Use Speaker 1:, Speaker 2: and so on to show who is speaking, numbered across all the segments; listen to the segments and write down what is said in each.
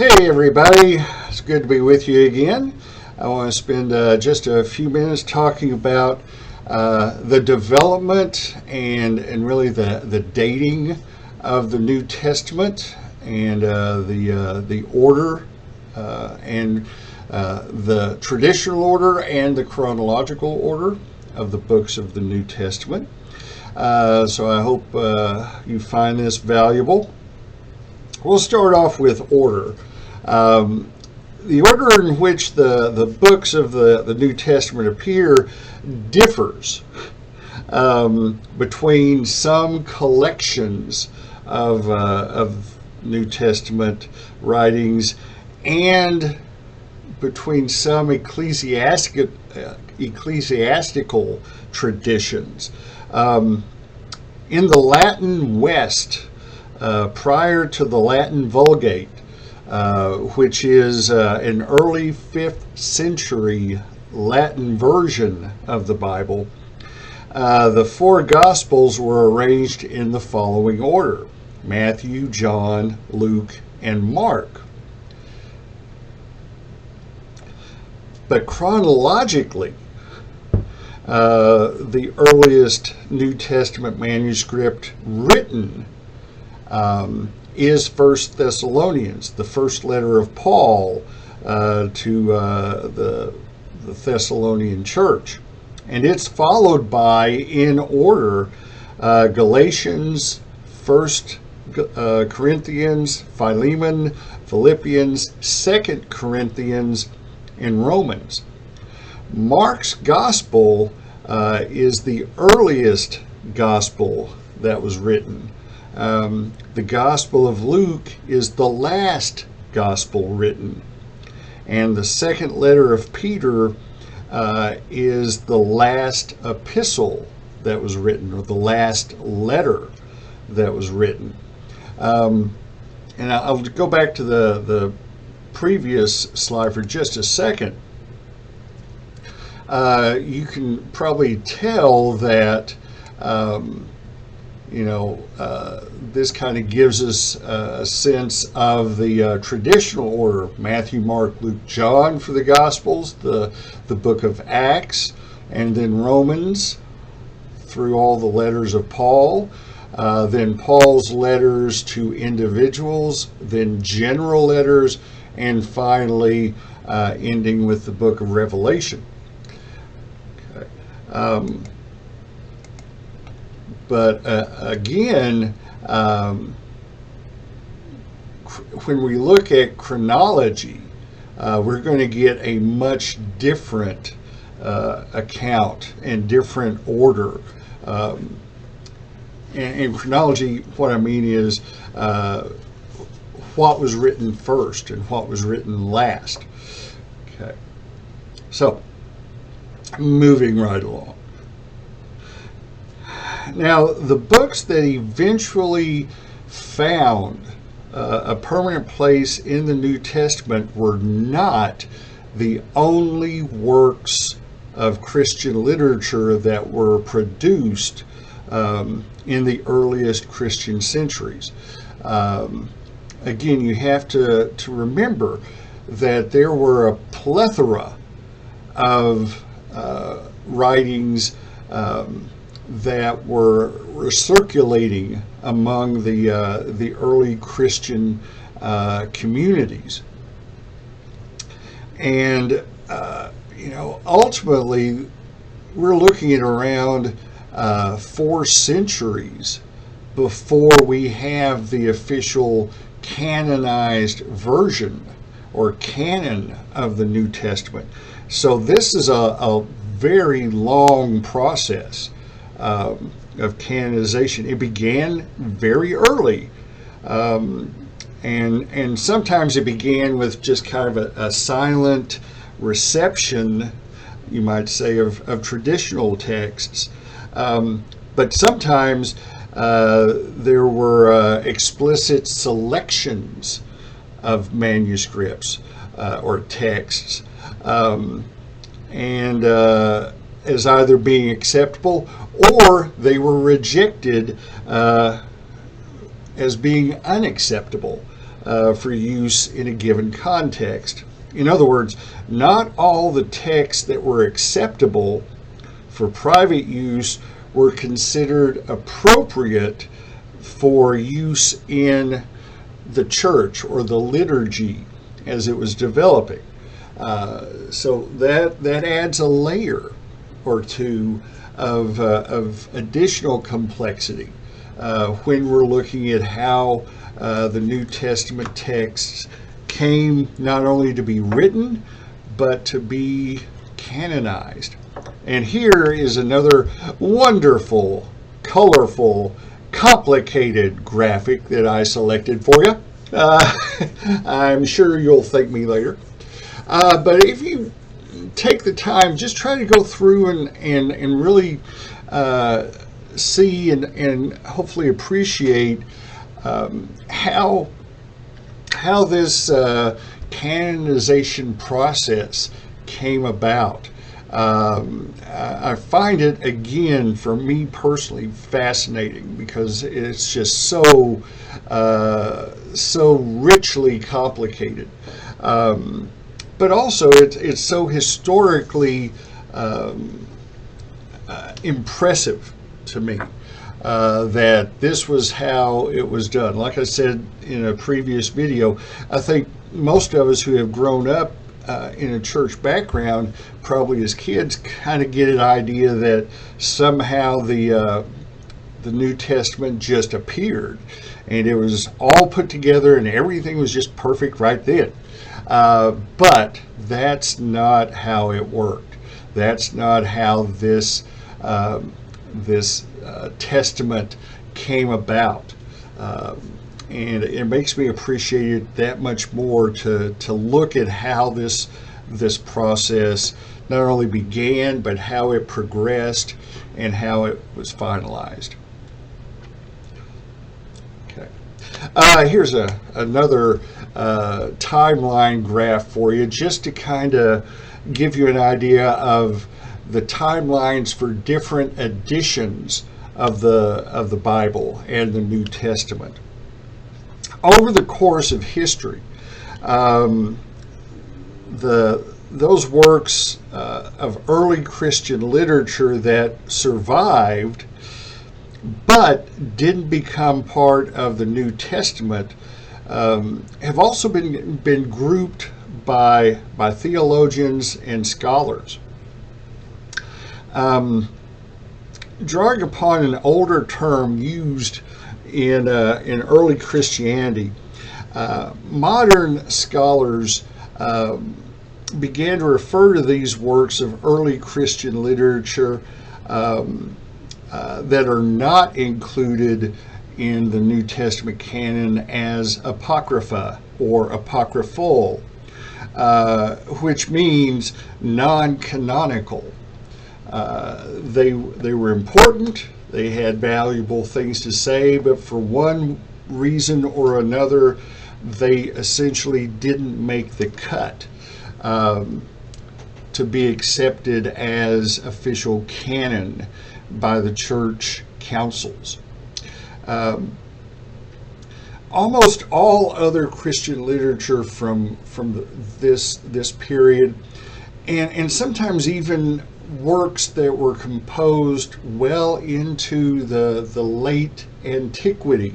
Speaker 1: Hey everybody, it's good to be with you again. I want to spend just a few minutes talking about the development and really the dating of the New Testament and the order and the traditional order and the chronological order of the books of the New Testament. So I hope you find this valuable. We'll start off with order. The order in which the books of the New Testament appear differs between some collections of New Testament writings and between some ecclesiastical traditions. In the Latin West, prior to the Latin Vulgate, which is an early 5th century Latin version of the Bible, the four Gospels were arranged in the following order: Matthew, John, Luke, and Mark. But chronologically, the earliest New Testament manuscript written is 1 Thessalonians, the first letter of Paul to the Thessalonian church. And it's followed by, in order, Galatians, 1 Corinthians, Philemon, Philippians, 2 Corinthians, and Romans. Mark's gospel is the earliest gospel that was written. The Gospel of Luke is the last gospel written, and the second letter of Peter is the last epistle that was written, or the last letter that was written. And I'll go back to the previous slide for just a second. You can probably tell that this kind of gives us a sense of the traditional order: Matthew, Mark, Luke, John for the Gospels, the book of Acts, and then Romans through all the letters of Paul, then Paul's letters to individuals, then general letters, and finally ending with the book of Revelation. Okay. But again, when we look at chronology, we're going to get a much different account and different order. In chronology, what I mean is what was written first and what was written last. Okay, so moving right along. Now, the books that eventually found a permanent place in the New Testament were not the only works of Christian literature that were produced in the earliest Christian centuries. Again, you have to remember that there were a plethora of writings that were circulating among the early Christian communities, and ultimately we're looking at around 4 centuries before we have the official canonized version or canon of the New Testament. So this is a very long process of canonization. It began very early, and sometimes it began with just kind of a silent reception, you might say, of traditional texts. But sometimes there were explicit selections of manuscripts or texts, and as either being acceptable, or they were rejected as being unacceptable. for use in a given context. In other words, not all the texts that were acceptable for private use were considered appropriate for use in the church or the liturgy as it was developing. So that adds a layer or two of additional complexity when we're looking at how the New Testament texts came not only to be written, but to be canonized. And here is another wonderful, colorful, complicated graphic that I selected for you. I'm sure you'll thank me later. But if you take the time, just try to go through and really see and hopefully appreciate how this canonization process came about. I find it, again, for me personally, fascinating because it's just so richly complicated. But also, it's so historically impressive to me that this was how it was done. Like I said in a previous video, I think most of us who have grown up in a church background, probably as kids, kind of get an idea that somehow the New Testament just appeared and it was all put together and everything was just perfect right then. But that's not how it worked. That's not how this testament came about. And it makes me appreciate it that much more to look at how this process not only began, but how it progressed and how it was finalized. Okay. Here's another timeline graph for you, just to kind of give you an idea of the timelines for different editions of the Bible and the New Testament. Over the course of history, those works of early Christian literature that survived but didn't become part of the New Testament have also been grouped by theologians and scholars. Drawing upon an older term used in early Christianity, modern scholars began to refer to these works of early Christian literature that are not included in the New Testament canon as apocrypha or apocryphal, which means non-canonical. They were important. They had valuable things to say, but for one reason or another, they essentially didn't make the cut to be accepted as official canon by the church councils. Almost all other Christian literature from this period, and sometimes even works that were composed well into the late antiquity,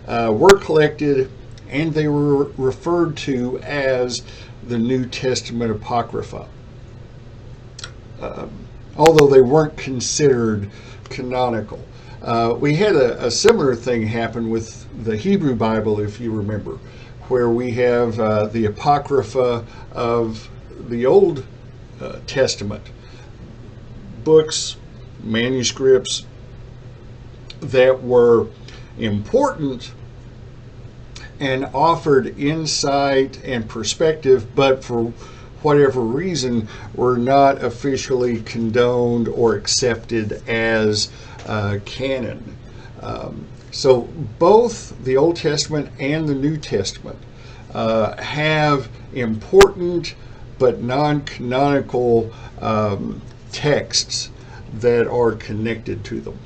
Speaker 1: were collected, and they were referred to as the New Testament Apocrypha, although they weren't considered canonical. We had a similar thing happen with the Hebrew Bible, if you remember, where we have the Apocrypha of the Old Testament, books, manuscripts that were important and offered insight and perspective, but for whatever reason were not officially condoned or accepted as canon. So both the Old Testament and the New Testament have important but non-canonical texts that are connected to them.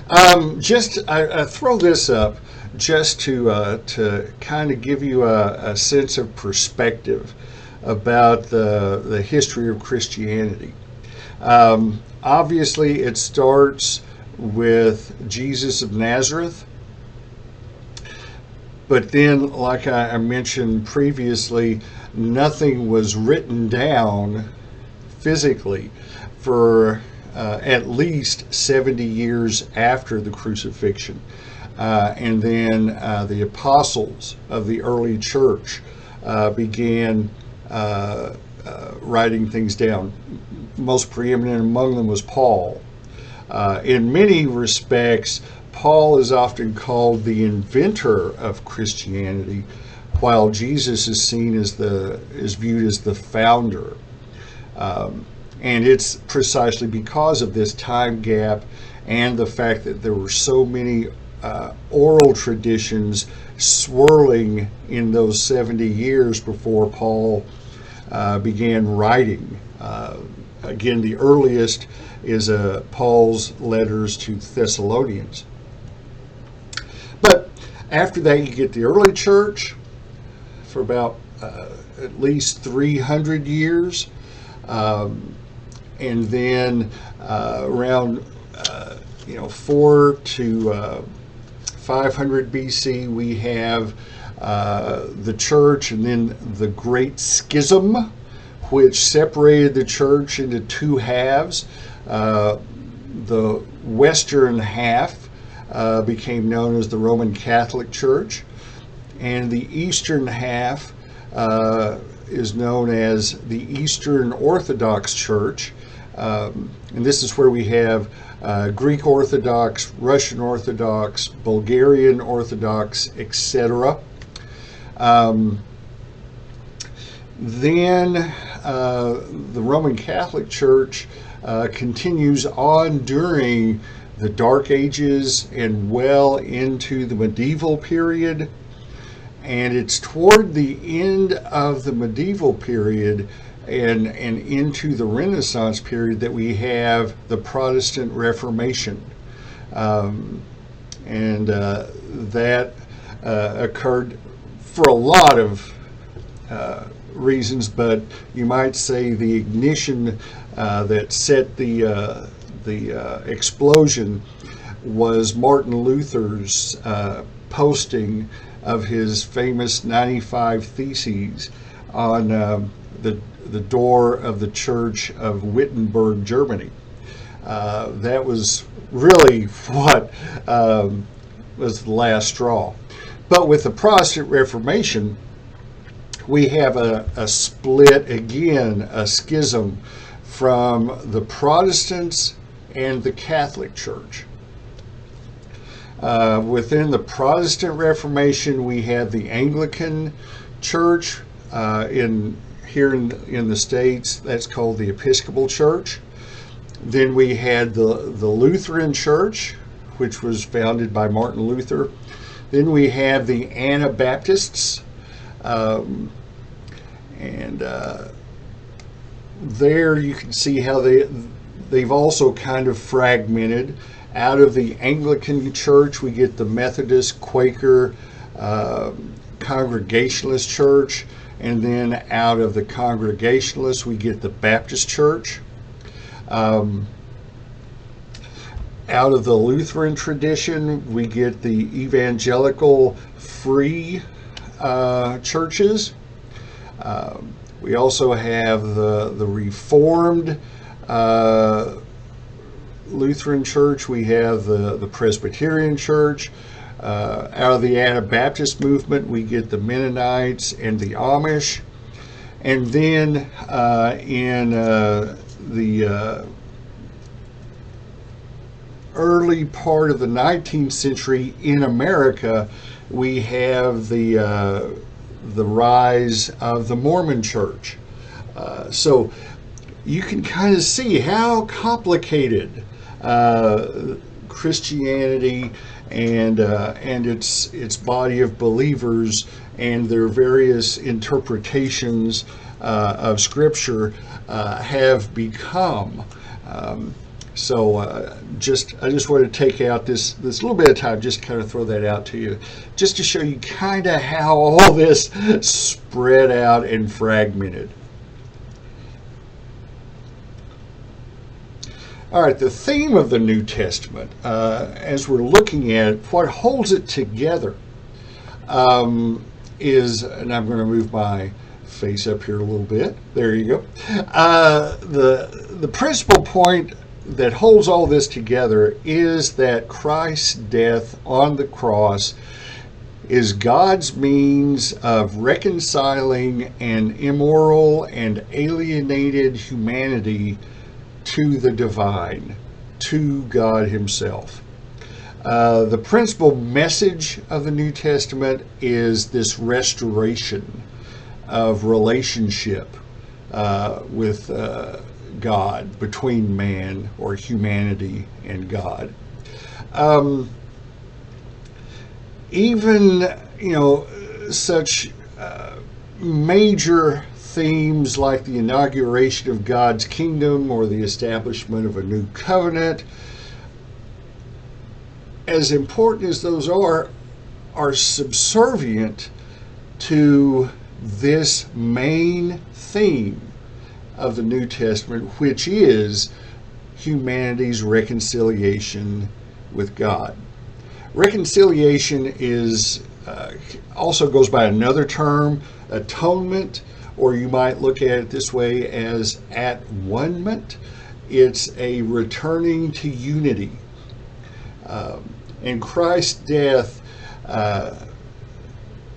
Speaker 1: I throw this up just to kind of give you a sense of perspective about the history of Christianity. Obviously, it starts with Jesus of Nazareth, but then, like I mentioned previously, nothing was written down physically for at least 70 years after the crucifixion. And then the apostles of the early church began writing things down. Most preeminent among them was Paul. In many respects, Paul is often called the inventor of Christianity, while Jesus is seen as viewed as the founder. And it's precisely because of this time gap and the fact that there were so many oral traditions swirling in those 70 years before Paul began writing. Again, the earliest is Paul's letters to Thessalonians. But after that, you get the early church for about at least 300 years. And then around 4 to 500 BC, we have the church, and then the Great Schism, which separated the church into two halves. The western half became known as the Roman Catholic Church, and the eastern half is known as the Eastern Orthodox Church. And this is where we have Greek Orthodox, Russian Orthodox, Bulgarian Orthodox, etc. Then the Roman Catholic Church continues on during the Dark Ages and well into the medieval period. And it's toward the end of the medieval period and into the Renaissance period that we have the Protestant Reformation. And that occurred for a lot of reasons, but you might say the ignition that set the explosion was Martin Luther's posting of his famous 95 Theses on the door of the Church of Wittenberg, Germany. That was really what was the last straw. But with the Protestant Reformation, we have a split again, a schism from the Protestants and the Catholic Church. Within the Protestant Reformation, we have the Anglican Church. Here in the States, that's called the Episcopal Church. Then we had the Lutheran Church, which was founded by Martin Luther. Then we have the Anabaptists, and there you can see how they've also kind of fragmented. Out of the Anglican Church, we get the Methodist, Quaker, Congregationalist Church, and then out of the Congregationalists, we get the Baptist Church. Out of the Lutheran tradition, we get the evangelical free churches. We also have the Reformed Lutheran Church. We have the Presbyterian Church. Out of the Anabaptist movement, we get the Mennonites and the Amish. And then in the early part of the 19th century in America, we have the rise of the Mormon Church. So you can kind of see how complicated Christianity and its body of believers and their various interpretations of Scripture have become. So I just wanted to take out this little bit of time just to kind of throw that out to you, just to show you kind of how all this spread out and fragmented. All right, the theme of the New Testament, as we're looking at what holds it together, is, and I'm going to move my face up here a little bit. There you go. The principal point that holds all this together is that Christ's death on the cross is God's means of reconciling an immoral and alienated humanity to the divine, to God Himself. The principal message of the New Testament is this restoration of relationship with God, between man or humanity and God. Even, such major themes like the inauguration of God's kingdom or the establishment of a new covenant, as important as those are subservient to this main theme of the New Testament, which is humanity's reconciliation with God. Reconciliation is also goes by another term, atonement, or you might look at it this way as at-one-ment. It's a returning to unity. And Christ's death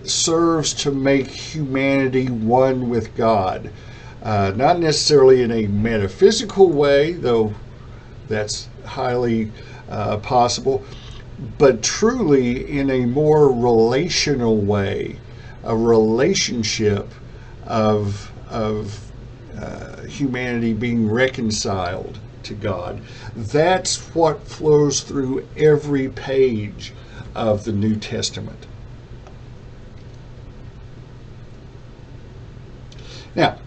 Speaker 1: serves to make humanity one with God. Not necessarily in a metaphysical way, though that's highly possible, but truly in a more relational way, a relationship of humanity being reconciled to God. That's what flows through every page of the New Testament. Now,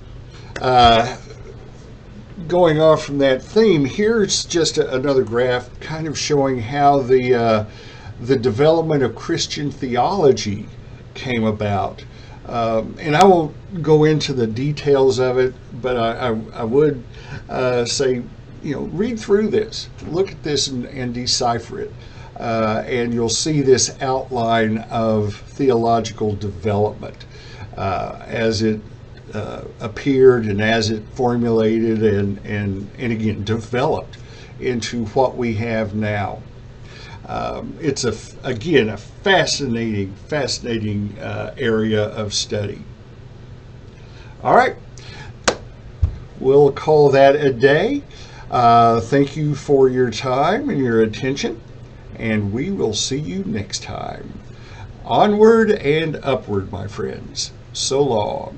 Speaker 1: going off from that theme, here's just another graph kind of showing how the development of Christian theology came about. And I won't go into the details of it, but I would say, read through this, look at this and decipher it. And you'll see this outline of theological development as it appeared and as it formulated and again developed into what we have now. It's a fascinating area of study. All right, we'll call that a day. Thank you for your time and your attention, and we will see you next time. Onward and upward, my friends. So long.